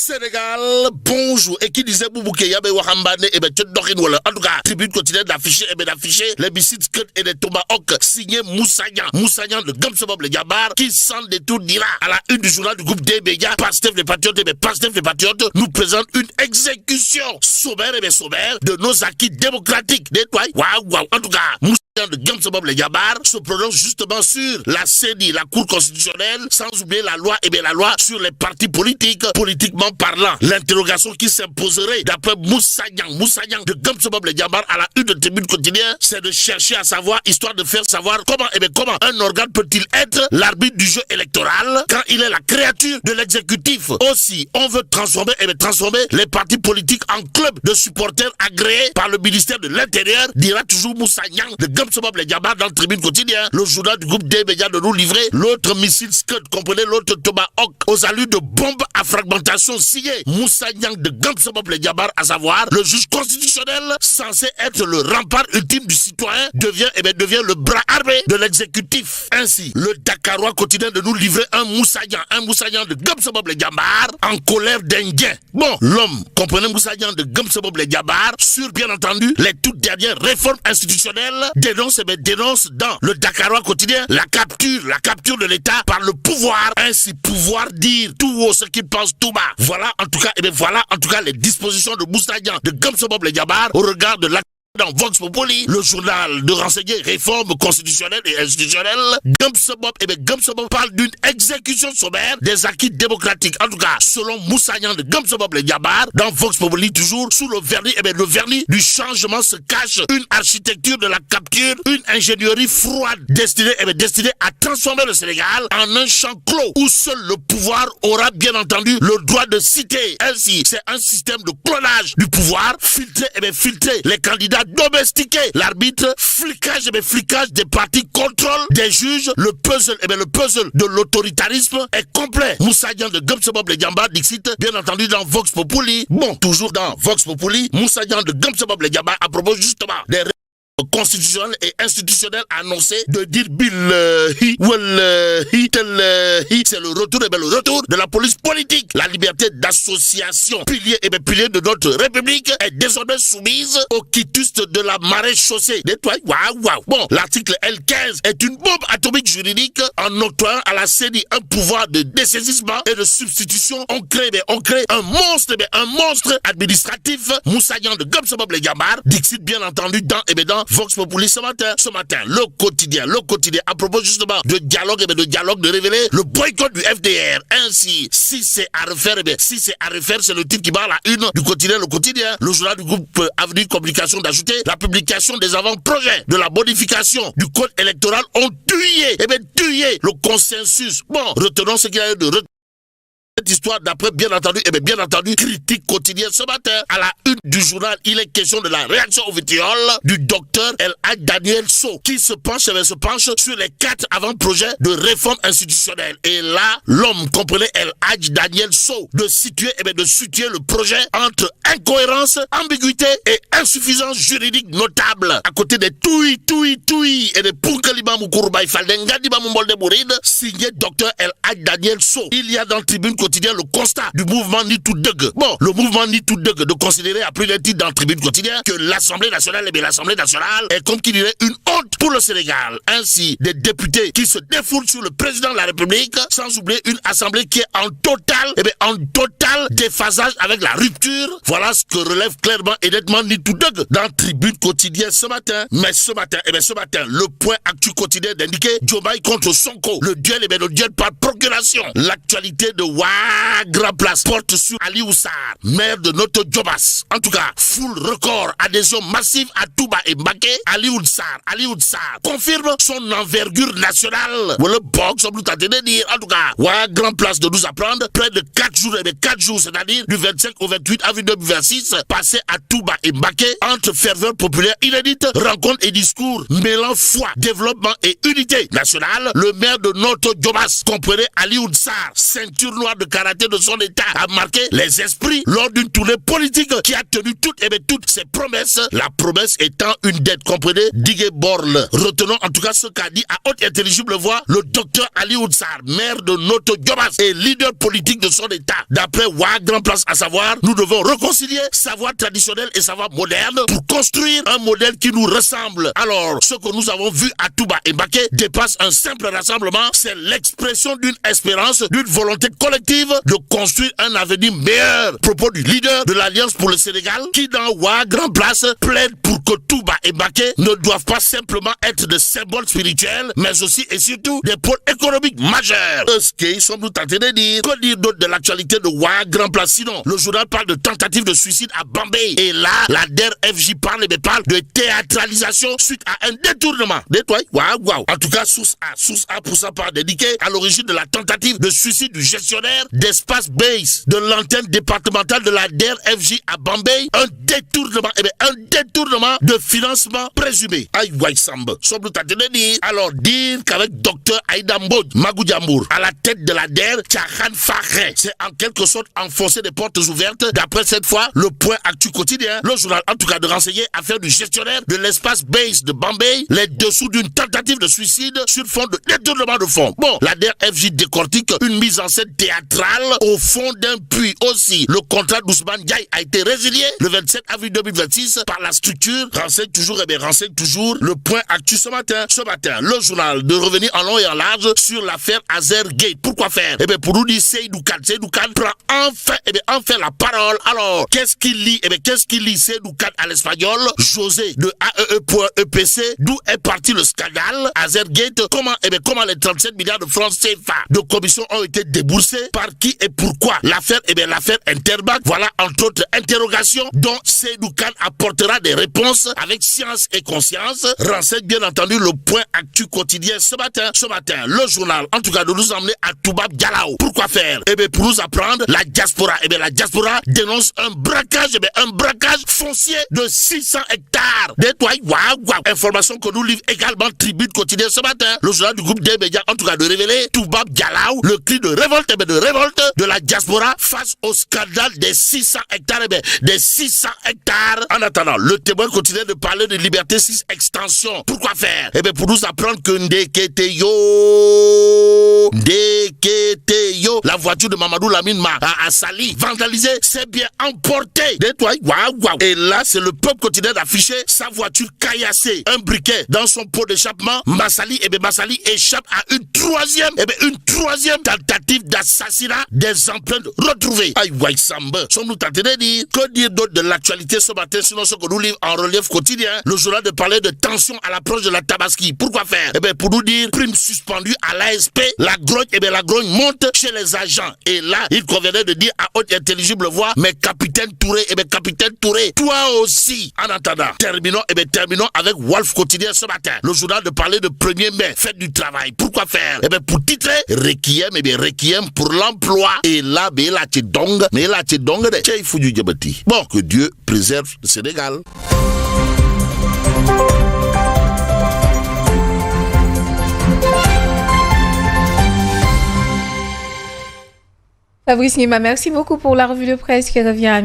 Sénégal, bonjour. Et qui disait Boubouke Yabe Wahambane, et ben en tout cas, tribune quotidienne d'afficher, et ben d'afficher les bicycles et les tomahawks signé Moussayan de Gamsobob le Gabar, qui sans détour dira à la une du journal du groupe des médias, Pastef les Patriotes, et ben Pastef les Patriotes nous présente une exécution sommaire et ben sommaire de nos acquis démocratiques. Waouh, en tout cas, de Gamsobob le Gabar se prononce justement sur la CENI, la Cour constitutionnelle, sans oublier la loi, et bien la loi sur les partis politiques, politiquement parlant. L'interrogation qui s'imposerait d'après Moussayan de Gamsobob le Gabar à la une de Tribune quotidienne, c'est de chercher à savoir, histoire de faire savoir comment un organe peut-il être l'arbitre du jeu électoral quand il est la créature de l'exécutif. Aussi, on veut transformer les partis politiques en club de supporters agréés par le ministère de l'Intérieur, dira toujours Moussayan de Gamsobob le Gabar dans le Tribune quotidien, le journal du groupe des médias de nous livrer l'autre missile Scud, comprenez l'autre Tomahawk aux allures de bombes à fragmentation signé Moussayan de Gamsobob le Gabar, à savoir le juge constitutionnel censé être le rempart ultime du citoyen devient le bras armé de l'exécutif. Ainsi, le Dakarois quotidien de nous livrer un Moussayan de Gamsobob le Gabar en colère d'Indien. Bon, l'homme, comprenez Moussayan de Gamsobob le Gabar sur bien entendu les toutes dernières réformes institutionnelles, dénonce dans le Dakarois quotidien la capture de l'État par le pouvoir. Ainsi, pouvoir dire tout haut ce qu'il pense tout bas. Voilà en tout cas les dispositions de Moussayan de Gamsobob le Gabar au regard de la dans Vox Populi, le journal de renseigner réformes constitutionnelles et institutionnelles. Gamsobob parle d'une exécution sommaire des acquis démocratiques. En tout cas, selon Moussayan de Gamsobob le Gabar, dans Vox Populi, toujours sous le vernis du changement se cache une architecture de la capture, une ingénierie froide destinée à transformer le Sénégal en un champ clos où seul le pouvoir aura bien entendu le droit de citer. Ainsi, c'est un système de clonage du pouvoir, filtrer les candidats, domestiquer l'arbitre, flicage des partis, contrôle des juges, le puzzle de l'autoritarisme est complet. Moussayan de Gamsobob le Gabar dixit, bien entendu dans Vox Populi. Bon, toujours dans Vox Populi, Moussayan de Gamsobob le Gabar à propos justement des constitutionnel et institutionnel annoncé de dire c'est le retour de la police politique. La liberté d'association, pilier de notre République, est désormais soumise au quitus de la marée chaussée. Bon, l'article L15 est une bombe atomique juridique en octroyant à la CENI un pouvoir de dessaisissement et de substitution. On crée un monstre administratif. Moussayan de Gamsobob le Gabar dixit bien entendu dans Vox Populi ce matin, le quotidien, à propos justement de dialogue, de révéler le boycott du FDR. Ainsi, si c'est à refaire, c'est le titre qui barre la une du quotidien, le journal du groupe Avenir Communication d'ajouter la publication des avant-projets de la modification du code électoral ont tué le consensus. Bon, retenons ce qu'il y a de cette histoire d'après bien entendu critique quotidienne ce matin à la une du journal. Il est question de la réaction au vitriol du docteur El Hadj Daniel Sow qui se penche sur les 4 avant-projets de réforme institutionnelle. Et là, l'homme, comprenait El Hadj Daniel Sow, de situer le projet entre incohérence, ambiguïté et insuffisance juridique notable. À côté des toui et des Poukalibam Kouroubaï Faldenga Dibamoumbol de Bouride, signé docteur El Hadj Daniel Sow. Il y a dans Tribune quotidien le constat du mouvement Nitoudeg. Bon, le mouvement Nitoudeg de considérer à plus d'un titre dans le Tribune quotidien que l'Assemblée nationale est comme qui dirait une honte pour le Sénégal. Ainsi, des députés qui se défoulent sur le président de la République, sans oublier une assemblée qui est en total déphasage avec la rupture. Voilà ce que relève clairement et nettement Nitoudeg dans Tribune quotidien ce matin. Mais ce matin, le point actu quotidien d'indiquer Diomaye contre Sonko. Le duel par procuration. L'actualité de Grand Place porte sur Ali Oussar, maire de Noto Djobas. En tout cas, foule record, adhésion massive à Touba et Mbaké. Ali Oussar confirme son envergure nationale. Voilà, box, on nous a de dire. En tout cas, Grand Place de nous apprendre près de 4 jours, c'est-à-dire du 25 au 28 avril 2026, passé à Touba et Mbaké, entre ferveur populaire inédite, rencontres et discours mêlant foi, développement et unité nationale. Le maire de Noto Djobas, comprenait Ali Oussar, ceinture noire de karaté de son état a marqué les esprits lors d'une tournée politique qui a tenu toutes ses promesses. La promesse étant une dette, comprenez, Digue Borle. Retenons en tout cas ce qu'a dit à haute intelligible voix le docteur Ali Oudsar, maire de Noto Diobass et leader politique de son état. D'après Wa Grand Place, à savoir, nous devons réconcilier savoir traditionnel et savoir moderne pour construire un modèle qui nous ressemble. Alors, ce que nous avons vu à Touba et Mbaké dépasse un simple rassemblement, c'est l'expression d'une espérance, d'une volonté collective de construire un avenir meilleur. Propos du leader de l'Alliance pour le Sénégal qui dans Wa Grand Place plaide pour que Touba et Mbaké ne doivent pas simplement être des symboles spirituels, mais aussi et surtout des pôles économiques majeurs. Ce qu'ils sont nous tentés de dire. Que dire d'autre de l'actualité de Wa Grand Place? Sinon, le journal parle de tentative de suicide à Bambey. Et là, la DER FJ parle de théâtralisation suite à un détournement. Waouh. En tout cas, source A pour sa part dédiquée à l'origine de la tentative de suicide du gestionnaire d'Espace Base de l'antenne départementale de la DER FJ à Bambey. Un détournement de financement présumé. Aïe, Samba. Alors, dire qu'avec Dr Aïda Mbodj Magoudjamour à la tête de la DER, Tchahan Fakhe, c'est en quelque sorte enfoncer des portes ouvertes. D'après cette fois, le point actu quotidien, le journal en tout cas de renseigner affaire du gestionnaire de l'espace base de Bambey, les dessous d'une tentative de suicide sur fond de détournement de fonds. Bon, la DER FJ décortique une mise en scène théâtrale au fond d'un puits aussi. Le contrat d'Ousmane Diaye a été résilié le 27 avril 2026 par la structure. Renseigne toujours le point actu ce matin. Le journal de revenir en long et en large sur l'affaire Azergate. Pourquoi faire? Pour nous dire Seydou Kane prend enfin la parole. Alors, qu'est-ce qu'il lit Seydou Kane à l'espagnol? José de AEE.EPC, d'où est parti le scandale Azergate? Comment les 37 milliards de francs CFA de commission ont été déboursés? Par qui et pourquoi? L'affaire Interbank. Voilà entre autres interrogations dont Seydou Kane apportera des réponses avec science et conscience. Renseigne bien entendu le point actu quotidien ce matin. Le journal, en tout cas, de nous emmener à Toubab Dialaw. Pourquoi faire? Pour nous apprendre, la diaspora. La diaspora dénonce un braquage foncier de 600 hectares. Waouh. Information que nous livre également Tribune quotidien ce matin. Le journal du groupe des médias, en tout cas, de révéler Toubab Dialaw, le cri de révolte, de la diaspora face au scandale des 600 hectares. Des 600 hectares. En attendant, le témoin continue de parler de Liberté 6 extension. Pourquoi faire? Pour nous apprendre que Ndeketeyo, la voiture de Mamadou Lamine Ma à Sali, vandalisée, c'est bien emporté. Waouh. Et là, c'est le peuple quotidien d'afficher sa voiture caillassée, un briquet dans son pot d'échappement. Massali échappe à une troisième tentative d'assassinat, des empreintes retrouvées. Aïe, Samba. Sommes-nous tentés de dire? Que dire d'autre de l'actualité ce matin, sinon ce que nous livre en relief quotidien, le journal de parler de tension à l'approche de la Tabaski. Pourquoi faire? Pour nous dire, prime suspendue à l'ASP, la grogne monte chez les agents. Et là, il conviendrait de dire à haute intelligible voix, mais capitaine Touré, toi aussi. En attendant, terminons avec Wolf quotidien ce matin. Le journal de parler de 1er mai, fête du travail. Pourquoi faire? Pour titrer, Requiem pour l'emploi. Et là, bon, que Dieu préserve le Sénégal. Fabrice Ngima, merci beaucoup pour la revue de presse qui revient à